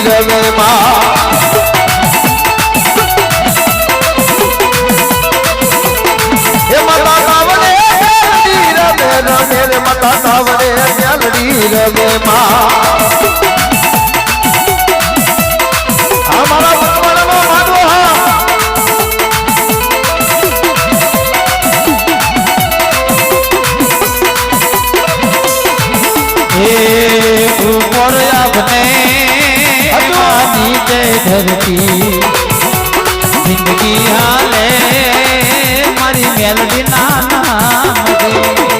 રવે માં એ માતા સાવડે રવે રવે રે માતા સાવડે મેલડી રવે માં અમારા ભગવાનમાં માનવો હા ઉપર આપને નીચે ધરતી જિંદગી હાલે મારી મેલડી ના નામ